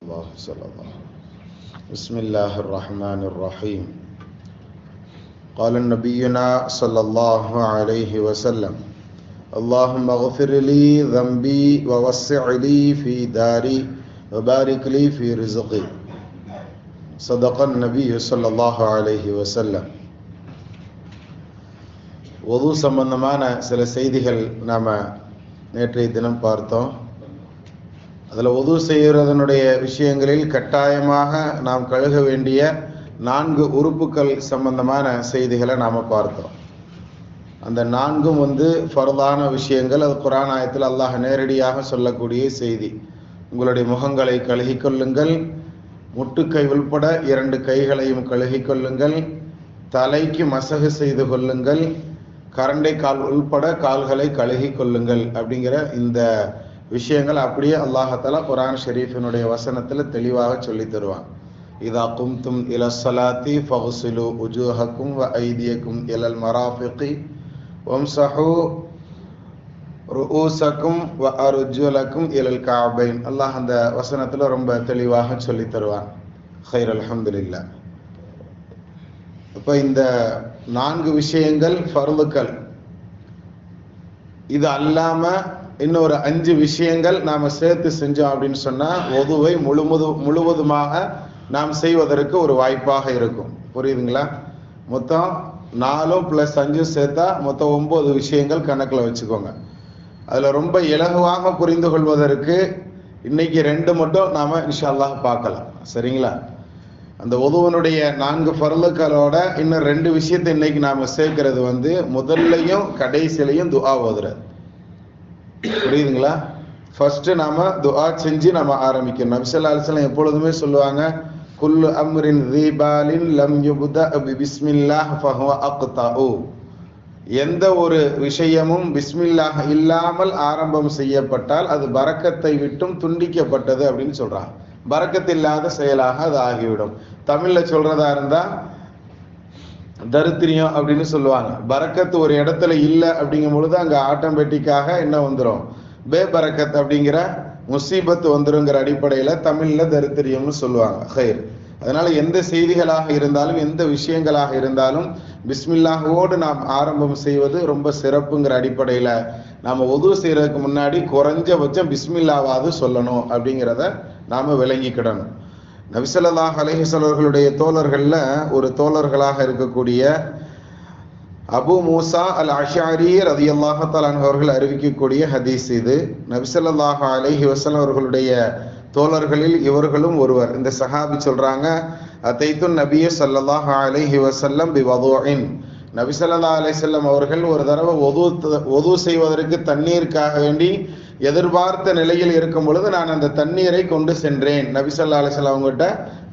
الله صلى الله بسم الله الرحمن الرحيم قال نبينا صلى الله عليه وسلم اللهم اغفر لي ذنبي ووسع لي في داري وبارك لي في رزقي صدق النبي صلى الله عليه وسلم. வுது சம்பந்தமான சில செய்திகள் நாம் நேற்றைய தினம் பார்த்தோம். அதில் வுது செய்கிறதனுடைய விஷயங்களில் கட்டாயமாக நாம் கழுக வேண்டிய 4 உறுப்புகள் சம்பந்தமான செய்திகளை நாம் பார்த்தோம். அந்த 4ம் ஃபர்தான விஷயங்கள். அது குர்ஆன் ஆயத்தில் அல்லாஹ் நேரடியாக சொல்லக்கூடிய செய்தி. உங்களுடைய முகங்களை கழுகிக் கொள்ளுங்கள், முட்டுக்கை உள்பட 2 கைகளையும் கழுகிக் கொள்ளுங்கள், தலைக்கு மசகு செய்து கொள்ளுங்கள், கரண்டை கால் உள்பட கால்களை கழுகிக் கொள்ளுங்கள் அப்படிங்கிற இந்த விஷயங்கள் அப்படியே அல்லாஹ்தாலா குர்ஆன் ஷரீஃபினுடைய வசனத்தில் தெளிவாக சொல்லி தருவான். இதா கும்தும் இல ஸலாத்தி ஃபக்ஸிலு உஜூஹக்கும் வ ஐதியக்கும் இலல் மராஃபிகி வம்ஸஹு ருஊஸக்கும் வ அர்ஜுலக்கும் இலல் கஅபைன். அல்லாஹ் அந்த வசனத்தில் ரொம்ப தெளிவாக சொல்லி தருவான். ஹைர், அல்ஹம்துலில்லாஹ். இப்போ இந்த 4 விஷயங்கள் ஃபர்லுக்கள். இது அல்லாம இன்னொரு 5 விஷயங்கள் நாம் சேர்த்து செஞ்சோம் அப்படின்னு சொன்னால் வுதுவை முழுவதுமாக நாம் செய்வதற்கு ஒரு வாய்ப்பாக இருக்கும். புரியுதுங்களா? மொத்தம் 4 + 5 சேர்த்தா மொத்தம் 9 விஷயங்கள் கணக்கில் வச்சுக்கோங்க. அதில் ரொம்ப இலகுவாக புரிந்து கொள்வதற்கு இன்னைக்கு 2 மட்டும் நாம் இன்ஷா அல்லாஹ் பார்க்கலாம். சரிங்களா? அந்த வுதுவினுடைய 4 ஃபர்லுக்களோட இன்னும் 2 விஷயத்தை இன்னைக்கு நாம் சேர்க்கிறது முதல்லையும் கடைசியிலையும் துஆ ஓதுறது. புரியுதுங்களா? ஃபர்ஸ்ட் நாம துஆ செஞ்சு நம்ம ஆரம்பிக்கணும். நபி ஸல்லல்லாஹு அலைஹி வஸல்லம் எப்பொழுதுமே சொல்லுவாங்க, குல்லு அம்ரின் தீபாலின் லம் யுப்தா பிஸ்மில்லாஹ் ஃபஹுவ அக்தஉ. எந்த ஒரு விஷயமும் பிஸ்மில்லாஹ் இல்லாமல் ஆரம்பம் செய்யப்பட்டால் அது பரக்கத்தை விட்டும் துண்டிக்கப்பட்டது அப்படின்னு சொல்றாங்க. பரக்கத்து இல்லாத செயலாக அது ஆகிவிடும். தமிழ்ல சொல்றதா இருந்தா தரித்திரியம் அப்படின்னு சொல்லுவாங்க. பரக்கத்து ஒரு இடத்துல இல்லை அப்படிங்கும் பொழுது அங்க ஆட்டோமேட்டிக்காக என்ன வந்துடும்? பேபரக்கத் அப்படிங்கிற முசீபத்து வந்துருங்கிற அடிப்படையில தமிழ்ல தரித்திரியம்னு சொல்லுவாங்க. ஹைர். அதனால எந்த செய்திகளாக இருந்தாலும் எந்த விஷயங்களாக இருந்தாலும் பிஸ்மில்லாஹோடு நாம் ஆரம்பம் செய்வது ரொம்ப சிறப்புங்கிற அடிப்படையில நாம வுது செய்யறதுக்கு முன்னாடி குறைஞ்சபட்சம் பிஸ்மில்லாவாவது சொல்லணும் அப்படிங்கிறத நாம விளங்கிக்கிடணும். நபி ஸல்லல்லாஹு அலைஹி வஸல்லம் அவர்களுடைய தோழர்கள்ல ஒரு தோழர்களாக இருக்கக்கூடிய அபு மூசா அல் அஷாரி ரலியல்லாஹு தஆலா அன்ஹு அவர்கள் அறிவிக்கக்கூடிய ஹதீஸ் இது. நபி ஸல்லல்லாஹு அலைஹி வஸல்லம் அவர்களுடைய தோழர்களில் இவர்களும் ஒருவர். இந்த சஹாபி சொல்றாங்க, அதைத்து நபிய ஸல்லல்லாஹு அலைஹி வஸல்லம் பிவதுஇன். நபி ஸல்லல்லாஹு அலைஹி வஸல்லம் அவர்கள் ஒரு தடவை வுது செய்வதற்கு தண்ணீருக்காக வேண்டி எதிர்பார்த்த நிலையில் இருக்கும் பொழுது நான் அந்த தண்ணீரை கொண்டு சென்றேன். நபி ஸல்லல்லாஹு அலைஹி வஸல்லம் அவங்ககிட்ட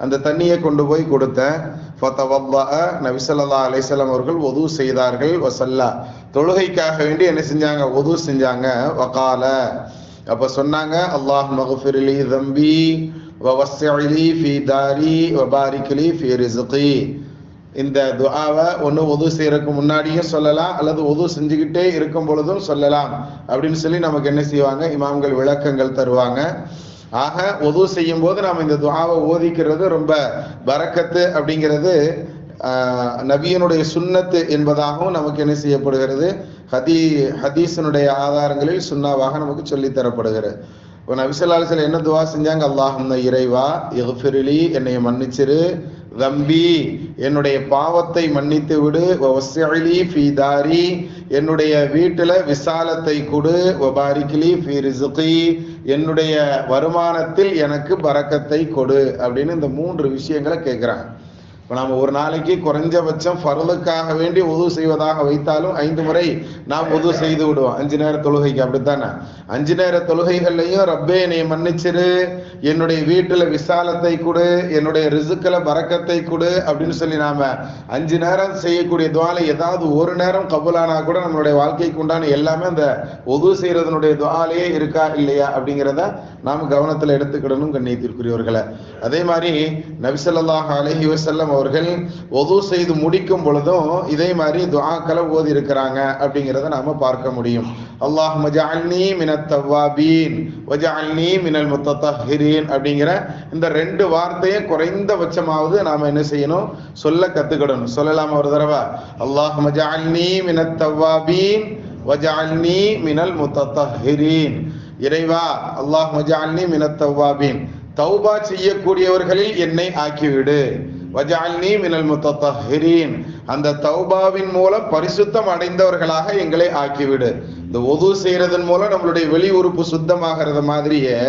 அந்த தண்ணியை கொண்டு போய் கொடுத்தேன். ஃபதவல்லா, நபி ஸல்லல்லாஹு அலைஹி வஸல்லம் அவர்கள் வுது செய்தார்கள். வஸல்லா, தொழுகைக்காக வேண்டி என்ன செஞ்சாங்க? வுது செஞ்சாங்க. வகால, அப்ப சொன்னாங்க, அல்லாஹும்ம ஃகிர் லி ذنبي ووسع لي في داري وبارك لي في رزقي. இந்த துஆவை ஒன்று வுது செய்யறதுக்கு முன்னாடியும் சொல்லலாம், அல்லது வுது செஞ்சுக்கிட்டே இருக்கும் பொழுதும் சொல்லலாம் அப்படின்னு சொல்லி நமக்கு என்ன செய்வாங்க? இமாம்கள் விளக்கங்கள் தருவாங்க. ஆக வுது செய்யும் போது நாம் இந்த துஆவை ஓதிக்கிறது ரொம்ப பரக்கத்து அப்படிங்கிறது நபியினுடைய சுன்னத்து என்பதாகவும் நமக்கு என்ன செய்யப்படுகிறது? ஹதீஸினுடைய ஆதாரங்களில் சுன்னாவாக நமக்கு சொல்லி தரப்படுகிறது. இப்போ நபி ஸல்லல்லாஹு அலைஹி வஸல்லம் என்ன துஆ செஞ்சாங்க? அல்லாஹும்ம இறைவா இக்ஃபிர்லி, என்னை மன்னிச்சிரு, தம்பி என்னுடைய பாவத்தை மன்னித்து விடு, வஸ்ஸிலி ஃபீ தாரி, என்னுடைய வீட்டுல விசாலத்தை கொடு, வபாரிக்லி ஃபீ ரிஸ்கி, என்னுடைய வருமானத்தில் எனக்கு பரக்கத்தை கொடு அப்படின்னு இந்த 3 விஷயங்களை கேட்குறாங்க. இப்போ நாம் ஒரு நாளைக்கு குறைஞ்சபட்சம் ஃபர்லுக்காக வேண்டி வுது செய்வதாக வைத்தாலும் 5 முறை நாம் வுது செய்து விடுவோம். 5 நேர தொழுகைக்கு அப்படித்தானே? 5 நேர தொழுகைகள்லையும் ரப்பே என்னை மன்னிச்சிரு, என்னுடைய வீட்டில் விசாலத்தை கொடு, என்னுடைய ரிசுக்கில் பரக்கத்தை கொடு அப்படின்னு சொல்லி நாம 5 நேரம் செய்யக்கூடிய துஆல ஏதாவது ஒரு நேரம் கபூலானா கூட நம்மளுடைய வாழ்க்கைக்கு உண்டான எல்லாமே அந்த வுது செய்யறதனுடைய துஆலையே இருக்கா இல்லையா அப்படிங்கிறத நாம் கவனத்தில் எடுத்துக்கிடணும். கண்ணியத்திற்குரியவர்களை, அதே மாதிரி நபி ஸல்லல்லாஹு அலைஹி வஸல்லம் அவர்கள் ஒது செய்து முடிக்கும் பொழுதும் இதே மாதிரி துஆக்களை ஓதி இருக்கிறாங்க அப்படிங்கிறத நாம பார்க்க முடியும். அல்லாஹும்ம ஜஅல்னி மினத் தவ்வாபீன் வஜஅல்னி மினல் முத்தத்தஹிரீன் அப்படிங்கிற இந்த 2 வார்த்தையை குறைந்தபட்சமாவது நாம என்ன செய்யணும், சொல்ல கத்துக்கிடணும். சொல்லலாமா ஒரு தடவை? அல்லாஹும்ம ஜஅல்னி மினத் தவ்வாபீன் வஜஅல்னி மினல் முத்தத்தஹிரீன். இறைவா, அல்லாஹும்ம ஜஅல்னி மினத் தவ்வாபீன், தௌபா செய்யக்கூடியவர்களில் என்னை ஆக்கிவிடு. வஜஅல்னி மினல் முத்தத்தஹிரீன், அந்த தௌபாவின் மூலம் பரிசுத்தம் அடைந்தவர்களாக எங்களை ஆக்கிவிடு. இந்த ஒது செய்யறதன் மூலம் நம்மளுடைய வெளி உறுப்பு சுத்தமாகிறது மாதிரியே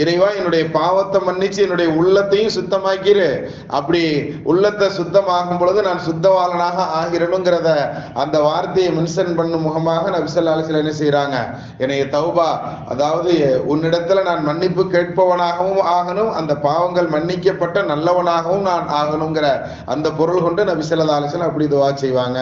இறைவா என்னுடைய பாவத்தை மன்னிச்சு என்னுடைய உள்ளத்தையும் சுத்தமாக்கிரு. அப்படி உள்ளத்தை சுத்தமாகும் பொழுது நான் சுத்தவாளனாக ஆகிறனுங்கிறத அந்த வார்த்தையை மென்ஷன் பண்ணும் முகமாக நபி ஸல்லல்லாஹு அலைஹி வஸல்லம் என்ன செய்யறாங்க, என்னைய தௌபா, அதாவது உன்னிடத்துல நான் மன்னிப்பு கேட்பவனாகவும் ஆகணும், அந்த பாவங்கள் மன்னிக்கப்பட்ட நல்லவனாகவும் நான் ஆகணுங்கிற அந்த பொருள் கொண்டு நபி ஸல்லல்லாஹு அலைஹி வஸல்லம் அப்படி துஆ செய்வாங்க.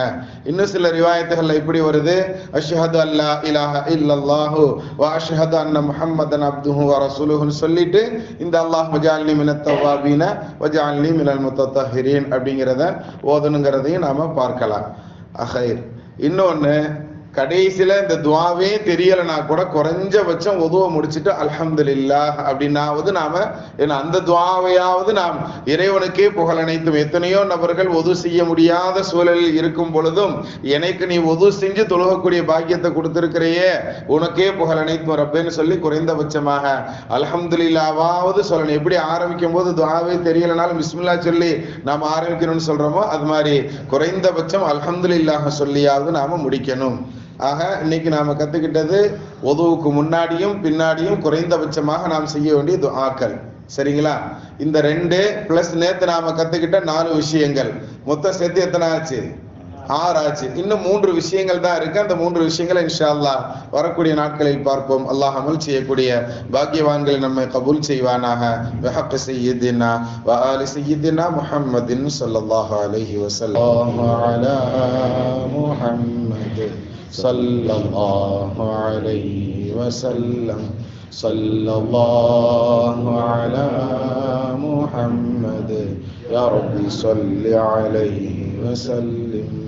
இன்னும் சில ரிவாயத்துகள்ல இப்படி வருது, அஷ்ஹது அல்லா இலாஹ இல்லல்லாஹு வ அஷ்ஹது அன்ன முஹம்மதன் அப்துஹு வ ரசூலுஹு சொல்லிட்டு இந்த அல்லாஹும்ம ஜஅல்னி மினத் தவ்வாபீன வ ஜஅல்னி மினல் முத்தத்தஹிரீன் அப்படிங்கிறத ஓதணுங்கிறதையும் நாம பார்க்கலாம். அஹைர். இன்னொன்னு, கடைசியில இந்த துவாவே தெரியலனா கூட குறைஞ்சபட்சம் உதுவ முடிச்சுட்டு அல்ஹம்துலில்லாஹ் அப்படின்னாவது நாம அந்த துவாவையாவது நாம் இறைவனுக்கே புகழ் அனைத்தும். எத்தனையோ நபர்கள் உது செய்ய முடியாத சூழலில் இருக்கும் பொழுதும் எனக்கு நீ உது செஞ்சு தொழுகக்கூடிய பாக்கியத்தை கொடுத்திருக்கிறையே, உனக்கே புகழ் அனைத்தும் ரப்பேன்னு சொல்லி குறைந்தபட்சமாக அல்ஹம்துலில்லாஹ்வாவது சொல்லணும். எப்படி ஆரம்பிக்கும் போது துவாவே தெரியலனாலும் பிஸ்மில்லா சொல்லி நாம ஆரம்பிக்கணும்னு சொல்றோமோ அது மாதிரி குறைந்தபட்சம் அல்ஹம்துலில்லாஹ் சொல்லியாவது நாம முடிக்கணும். ஆக இன்னைக்கு நாம கத்துக்கிட்டது உதுவுக்கு முன்னாடியும் பின்னாடியும் குறைந்தபட்சமாக நாம் செய்ய வேண்டிய துஆக்கள். சரிங்களா? இந்த 2 பிளஸ் நேத்து நாம கத்துக்கிட்ட 4 விஷயங்கள் மொத்தம் சேர்த்து எத்தனை ஆச்சு? 6 ஆச்சு. இன்னும் 3 விஷயங்கள் தான் இருக்கு. அந்த 3 விஷயங்களை இன்ஷா அல்லாஹ் வரக்கூடிய நாட்களில் பார்ப்போம். அல்லாஹ் அமல் செய்யக்கூடிய பாக்கியவான்களை நம்மை கபூல் செய்வானாக. பிஹக் சய்யிதினா வ ஆலி சய்யிதினா முஹம்மதின் ஸல்லல்லாஹு அலைஹி வஸல்லம். அலா முஹம்மத் ஸல்லல்லாஹு அலைஹி வஸல்லம். ஸல்லல்லாஹு அலா முஹம்மத் யா ரப்பி ஸல்லி அலைஹி வஸல்லிம்.